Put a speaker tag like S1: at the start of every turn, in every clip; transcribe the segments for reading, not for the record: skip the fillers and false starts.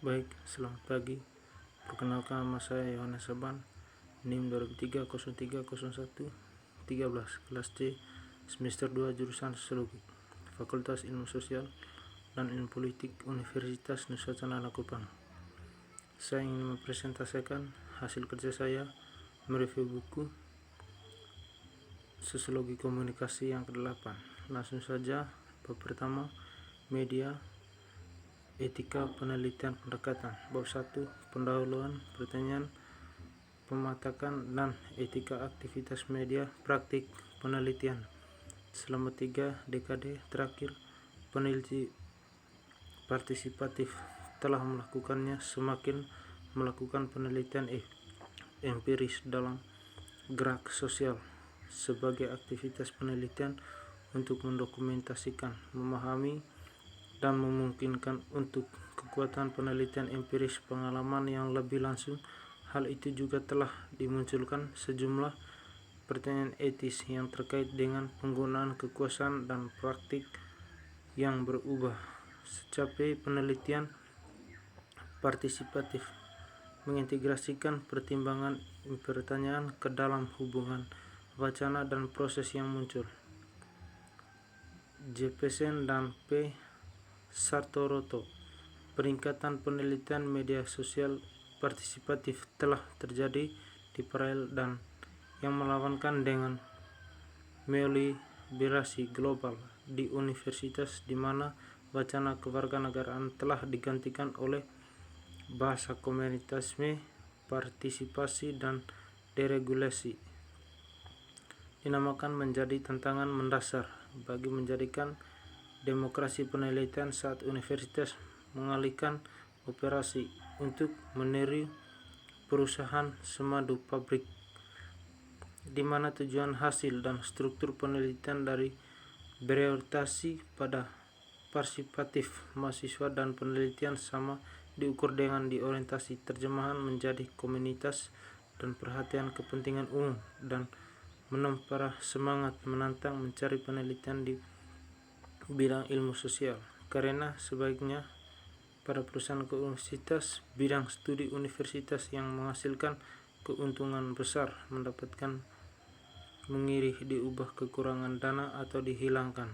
S1: Baik, selamat pagi. Perkenalkan, nama saya Yohanes Saban, NIM 2003-03-01-13, kelas C, semester 2, jurusan Sosiologi, Fakultas Ilmu Sosial dan Ilmu Politik, Universitas Nusa Cendana Kupang. Saya ingin mempresentasikan hasil kerja saya mereview buku Sosiologi Komunikasi yang ke-8. Langsung saja, bab pertama, media, etika penelitian pendekatan. Bab 1, pendahuluan, pertanyaan, pematakan, dan etika aktivitas media praktik penelitian. Selama 3 dekade terakhir, peneliti partisipatif telah melakukannya semakin melakukan penelitian empiris dalam gerak sosial sebagai aktivitas penelitian untuk mendokumentasikan, memahami, dan memungkinkan untuk kekuatan penelitian empiris pengalaman yang lebih langsung. Hal itu juga telah dimunculkan sejumlah pertanyaan etis yang terkait dengan penggunaan kekuasaan dan praktik yang berubah. Secapai penelitian partisipatif mengintegrasikan pertimbangan pertanyaan ke dalam hubungan wacana dan proses yang muncul. Jefferson dan P. Sartoroto, peningkatan penelitian media sosial partisipatif telah terjadi di paralel dan yang melawankan dengan neoliberasi global di universitas, di mana wacana kewarganegaraan telah digantikan oleh bahasa komunitasme, partisipasi, dan deregulasi. Dinamakan menjadi tantangan mendasar bagi menjadikan demokrasi penelitian saat universitas mengalihkan operasi untuk meniru perusahaan semadu pabrik, di mana tujuan hasil dan struktur penelitian dari berorientasi pada partisipatif mahasiswa dan penelitian sama diukur dengan diorientasi terjemahan menjadi komunitas dan perhatian kepentingan umum, dan menempah semangat menantang mencari penelitian di bidang ilmu sosial, karena sebaiknya pada perusahaan ke universitas, bidang studi universitas yang menghasilkan keuntungan besar mendapatkan mengiring diubah kekurangan dana atau dihilangkan.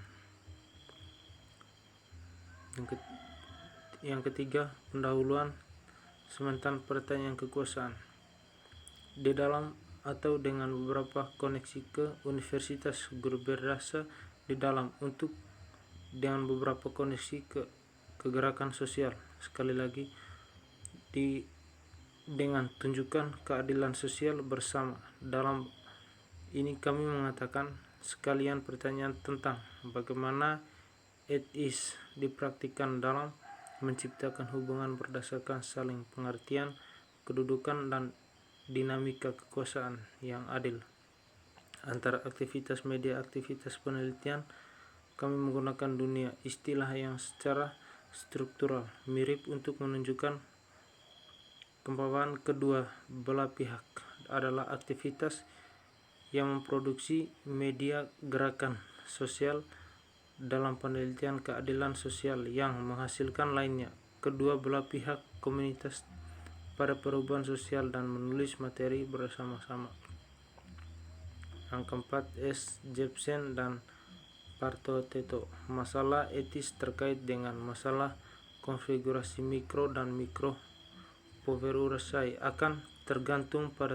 S1: Yang ketiga, pendahuluan sementara pertanyaan kekuasaan. Di dalam atau dengan beberapa koneksi ke universitas, guru berasa di dalam untuk dengan beberapa koneksi ke kegerakan sosial. Sekali lagi, dengan tunjukkan keadilan sosial bersama. Dalam ini kami mengatakan sekalian pertanyaan tentang bagaimana etis dipraktikkan dalam menciptakan hubungan berdasarkan saling pengertian, kedudukan, dan dinamika kekuasaan yang adil antara aktivitas media aktivitas penelitian. Kami menggunakan dunia istilah yang secara struktural mirip untuk menunjukkan kemampuan kedua belah pihak adalah aktivitas yang memproduksi media gerakan sosial dalam penelitian keadilan sosial yang menghasilkan lainnya. Kedua belah pihak komunitas pada perubahan sosial dan menulis materi bersama-sama. Yang keempat, S. Jefferson dan Partoteto, masalah etis terkait dengan masalah konfigurasi mikro dan mikro poverurasai akan tergantung pada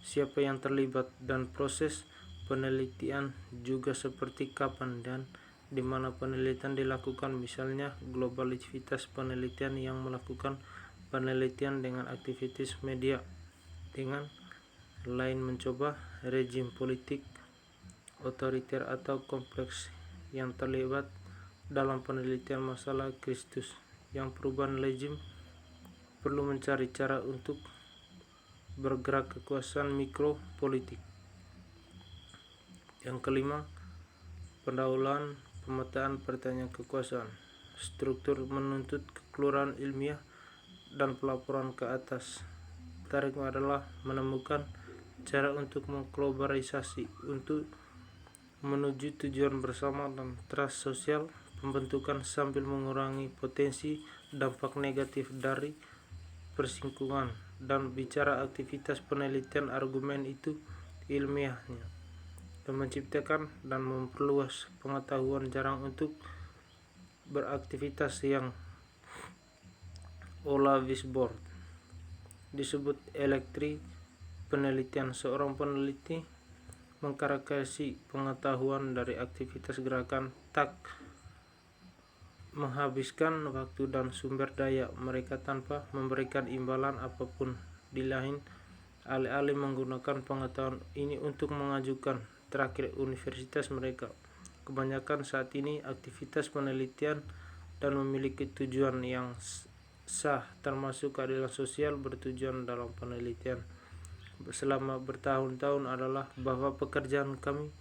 S1: siapa yang terlibat dan proses penelitian, juga seperti kapan dan di mana penelitian dilakukan. Misalnya, globalitas penelitian yang melakukan penelitian dengan aktivitas media, dengan lain mencoba rejim politik otoriter atau kompleks yang terlibat dalam penelitian masalah Kristus. Yang perubahan rejim perlu mencari cara untuk bergerak kekuasaan mikropolitik. Yang kelima, pendahuluan pemetaan pertanyaan kekuasaan. Struktur menuntut kekeluaran ilmiah dan pelaporan ke atas. Tariknya adalah menemukan cara untuk mengkolaborasi untuk menuju tujuan bersama dan trust sosial pembentukan sambil mengurangi potensi dampak negatif dari persinggungan dan bicara aktivitas penelitian argumen itu ilmiahnya dan menciptakan dan memperluas pengetahuan jarang untuk beraktivitas yang Ola Wisborg disebut elektri penelitian. Seorang peneliti mengkarakterisasi pengetahuan dari aktivitas gerakan tak menghabiskan waktu dan sumber daya mereka tanpa memberikan imbalan apapun. Di lain, alih-alih menggunakan pengetahuan ini untuk mengajukan terakhir universitas mereka, kebanyakan saat ini aktivitas penelitian dan memiliki tujuan yang sah termasuk keadilan sosial bertujuan dalam penelitian selama bertahun-tahun adalah bahwa pekerjaan kami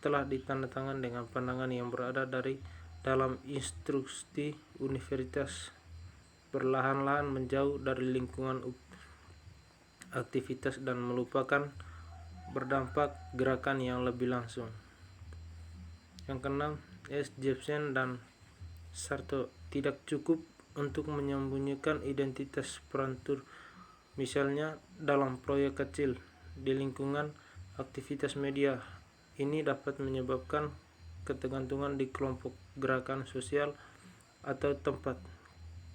S1: telah ditandatangan dengan pandangan yang berada dari dalam instruksi universitas perlahan-lahan menjauh dari lingkungan aktivitas dan melupakan berdampak gerakan yang lebih langsung. Yang keenam, S. Jepsen dan Sarto tidak cukup untuk menyembunyikan identitas perantur, misalnya dalam proyek kecil di lingkungan aktivitas media. Ini dapat menyebabkan ketergantungan di kelompok gerakan sosial atau tempat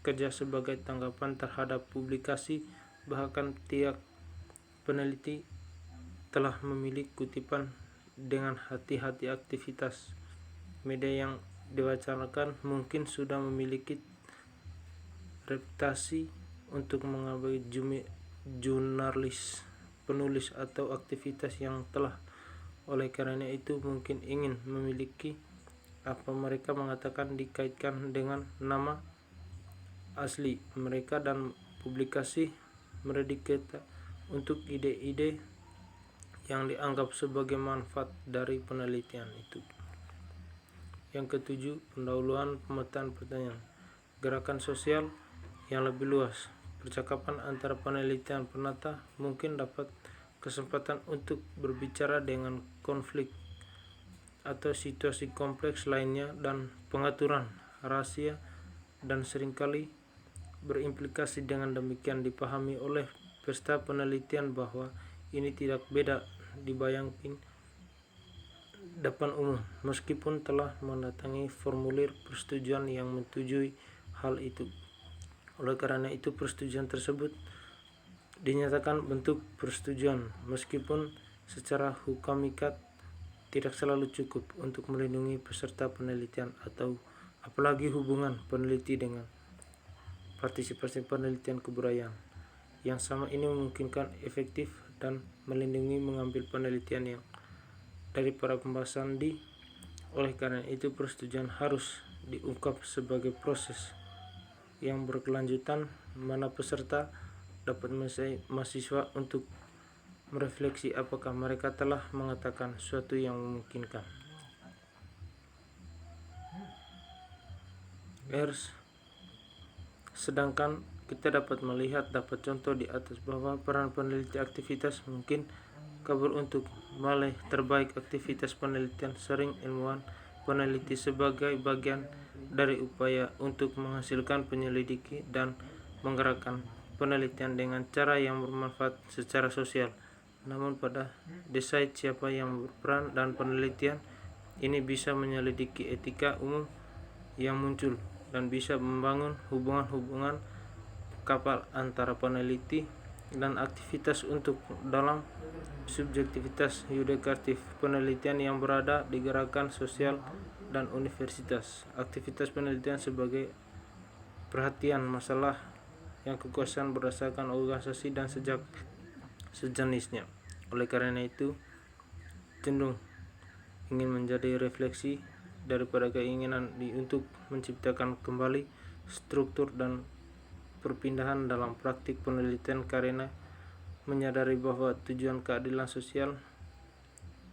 S1: kerja sebagai tanggapan terhadap publikasi. Bahkan tiap peneliti telah memilih kutipan dengan hati-hati. Aktivitas media yang diwacanakan mungkin sudah memiliki reputasi untuk mengambil jurnalis, penulis atau aktivitas yang telah oleh karena itu mungkin ingin memiliki apa mereka mengatakan dikaitkan dengan nama asli mereka dan publikasi mereka untuk ide-ide yang dianggap sebagai manfaat dari penelitian itu. Yang ketujuh, pendahuluan pemetaan pertanyaan. Gerakan sosial yang lebih luas. Percakapan antara penelitian penata mungkin dapat kesempatan untuk berbicara dengan konflik atau situasi kompleks lainnya dan pengaturan rahasia dan seringkali berimplikasi. Dengan demikian dipahami oleh peserta penelitian bahwa ini tidak beda dibayangkan depan umum meskipun telah mendatangi formulir persetujuan yang menyetujui hal itu. Oleh karena itu persetujuan tersebut dinyatakan bentuk persetujuan meskipun secara hukumikat tidak selalu cukup untuk melindungi peserta penelitian atau apalagi hubungan peneliti dengan partisipasi penelitian kebudayaan. Yang sama ini memungkinkan efektif dan melindungi mengambil penelitian yang daripada pembahasan di. Oleh karena itu persetujuan harus diungkap sebagai proses yang berkelanjutan mana peserta dapat mahasiswa untuk merefleksi apakah mereka telah mengatakan sesuatu yang memungkinkan. Sedangkan kita dapat melihat contoh di atas bahwa peran peneliti aktivitas mungkin kabur untuk malih terbaik aktivitas penelitian. Sering ilmuwan peneliti sebagai bagian dari upaya untuk menghasilkan penyelidiki dan menggerakkan penelitian dengan cara yang bermanfaat secara sosial. Namun pada decide siapa yang berperan dan penelitian ini bisa menyelidiki etika umum yang muncul dan bisa membangun hubungan-hubungan kapal antara peneliti dan aktivitas untuk dalam subjektivitas yudikatif penelitian yang berada di gerakan sosial dan universitas. Aktivitas penelitian sebagai perhatian masalah yang kekuasaan berdasarkan organisasi dan sejenisnya. Oleh karena itu cenderung ingin menjadi refleksi daripada keinginan untuk menciptakan kembali struktur dan perpindahan dalam praktik penelitian karena menyadari bahwa tujuan keadilan sosial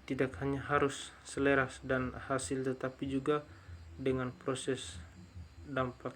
S1: tidak hanya harus selaras dan hasil tetapi juga dengan proses dampak